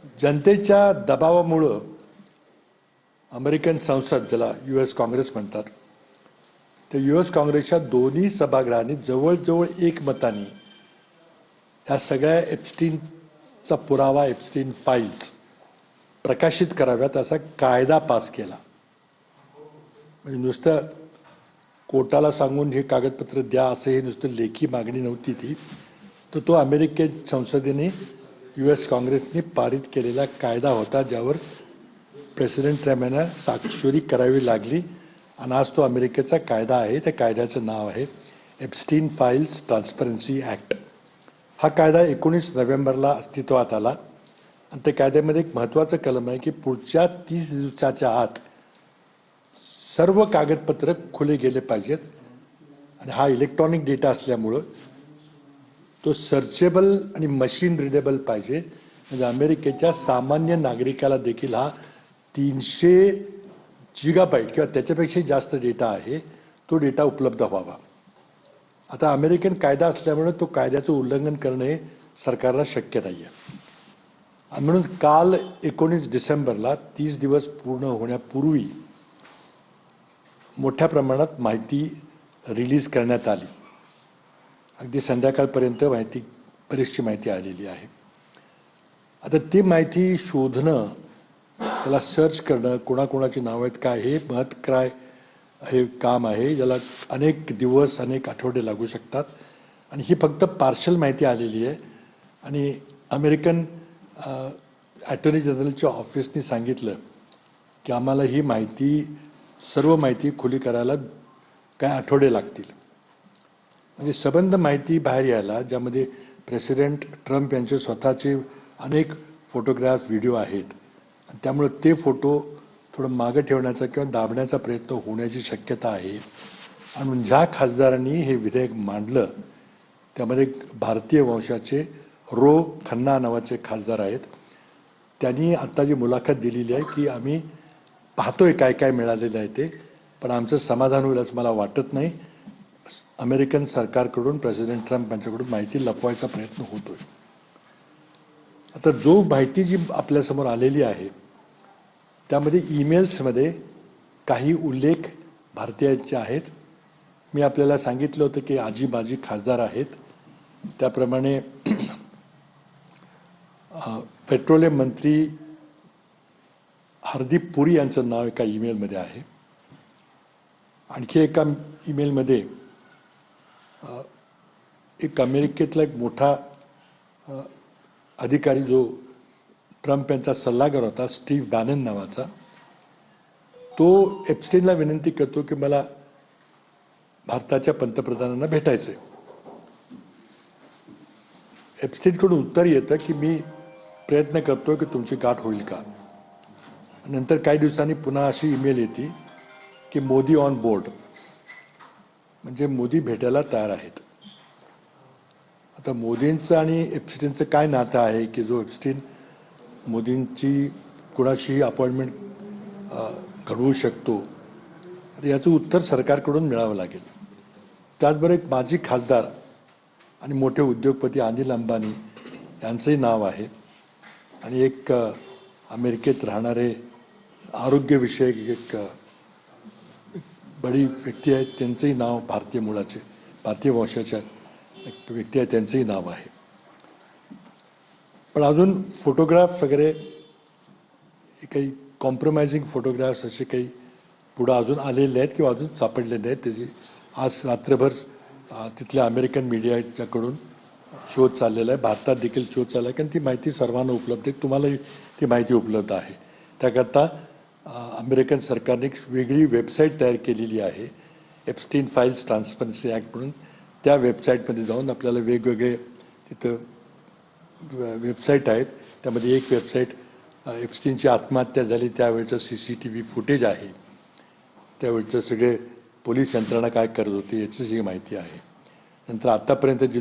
जनतेच्या दबावामुळे अमेरिकन संसद, ज्याला US काँग्रेस म्हणतात, तर US काँग्रेसच्या दोन्ही सभागृहांनी जवळजवळ एकमताने ह्या सगळ्या एप्स्टीनचा पुरावा, एप्स्टीन फाईल्स प्रकाशित कराव्यात असा कायदा पास केला. म्हणजे नुसतं कोर्टाला सांगून हे कागदपत्र द्या असं हे नुसतं लेखी मागणी नव्हती ती, तर तो अमेरिकन संसदेने US काँग्रेसने पारित केलेला कायदा होता, ज्यावर प्रेसिडेंट ट्रम्प यांना स्वाक्षरी करावी लागली. आणि आज तो अमेरिकेचा कायदा आहे. त्या कायद्याचं नाव आहे एप्स्टीन फाईल्स ट्रान्सपरन्सी ॲक्ट. हा कायदा 19 नोव्हेंबरला अस्तित्वात आला आणि त्या कायद्यामध्ये एक महत्त्वाचं कलम आहे की पुढच्या 30 दिवसाच्या आत सर्व कागदपत्र खुले गेले पाहिजेत. आणि हा इलेक्ट्रॉनिक डेटा असल्यामुळं तो सर्चेबल आणि मशीन रिडेबल पाहिजे. म्हणजे अमेरिकेच्या सामान्य नागरिकाला देखील हा 300 GB किंवा त्याच्यापेक्षा जास्त डेटा आहे, तो डेटा उपलब्ध व्हावा. आता अमेरिकन कायदा असल्यामुळे तो कायद्याचं उल्लंघन करणे सरकारला शक्य नाही आहे. आणि म्हणून काल 19 डिसेंबरला 30 दिवस पूर्ण होण्यापूर्वी मोठ्या प्रमाणात माहिती रिलीज करण्यात आली. अगदी संध्याकाळपर्यंत बरीचशी माहिती आलेली आहे. आता ती माहिती शोधणं, त्याला सर्च करणं, कोणाकोणाची नावं आहेत काय, हे महत्काय हे काम आहे, ज्याला अनेक दिवस, अनेक आठवडे लागू शकतात. आणि ही फक्त पार्शल माहिती आलेली आहे. आणि अमेरिकन अटॉर्नी जनरलच्या ऑफिसने सांगितलं की आम्हाला ही माहिती, सर्व माहिती खुली करायला काय आठवडे लागतील. म्हणजे सबंध माहिती बाहेर यायला, ज्यामध्ये प्रेसिडेंट ट्रम्प यांचे स्वतःचे अनेक फोटोग्राफ्स, व्हिडिओ आहेत, आणि त्यामुळे ते फोटो थोडं मागं ठेवण्याचा किंवा दाबण्याचा प्रयत्न होण्याची शक्यता आहे. आणि ज्या खासदारांनी हे विधेयक मांडलं त्यामध्ये भारतीय वंशाचे रो खन्ना नावाचे खासदार आहेत. त्यांनी आत्ता जी मुलाखत दिलेली आहे की आम्ही पाहतोय काय काय मिळालेलं आहे ते, पण आमचं समाधान होईल असं मला वाटत नाही. अमेरिकन सरकारकडून, प्रेसिडेंट ट्रम्प यांच्याकडून माहिती लपवायचा प्रयत्न होतोय. आता जो माहिती जी आपल्यासमोर आलेली आहे त्यामध्ये ईमेल्समध्ये काही उल्लेख भारतीयांचे आहेत. मी आपल्याला सांगितलं होतं की आजी माजी खासदार आहेत. त्याप्रमाणे पेट्रोलियम मंत्री हरदीप पुरी यांचं नाव एका ईमेलमध्ये आहे. आणखी एका ईमेलमध्ये एक अमेरिकेतला एक मोठा अधिकारी, जो ट्रम्प यांचा सल्लागार होता, स्टीव्ह बॅनन नावाचा, तो एप्स्टीनला विनंती करतो की मला भारताच्या पंतप्रधानांना भेटायचंय. एप्स्टीनकडून उत्तर येतं की मी प्रयत्न करतो की तुमची गाठ होईल का. नंतर काही दिवसांनी पुन्हा अशी ईमेल येते की मोदी ऑन बोर्ड, म्हणजे मोदी भेटायला तयार आहेत. आता मोदींचं आणि एप्स्टीनचं काय नातं आहे की जो एप्स्टीन मोदींची कुणाशीही अपॉइंटमेंट घडवू शकतो. आता याचं उत्तर सरकारकडून मिळावं लागेल. त्याचबरोबर एक माजी खासदार आणि मोठे उद्योगपती अनिल अंबानी यांचंही नाव आहे. आणि एक अमेरिकेत राहणारे आरोग्यविषयक एक बडी व्यक्ती आहेत, त्यांचंही नाव, भारतीय मूळाचे, भारतीय वंशाच्या एक व्यक्ती आहे, त्यांचंही नाव आहे. पण अजून फोटोग्राफ्स वगैरे काही कॉम्प्रोमाइजिंग फोटोग्राफ्स असे काही पुढं अजून आलेले आहेत किंवा अजून सापडलेले आहेत. त्याची आज रात्रभर तिथल्या अमेरिकन मीडियाच्याकडून शोध चाललेला आहे. भारतात देखील शोध चालला आहे, कारण ती माहिती सर्वांना उपलब्ध आहे. तुम्हालाही ती माहिती उपलब्ध आहे. त्याकरता अमेरिकन सरकारने एक वेगळी वेबसाईट तयार केलेली आहे, एप्स्टीन फाईल्स ट्रान्सपरन्सी ॲक्ट म्हणून. त्या वेबसाईटमध्ये जाऊन आपल्याला वेगवेगळे तिथं वेबसाईट आहेत. त्यामध्ये एक वेबसाईट एप्स्टीनची आत्महत्या झाली त्यावेळचं CCTV फुटेज आहे. त्यावेळचं सगळे पोलीस यंत्रणा काय करत होती याची जी माहिती आहे. नंतर आतापर्यंत जी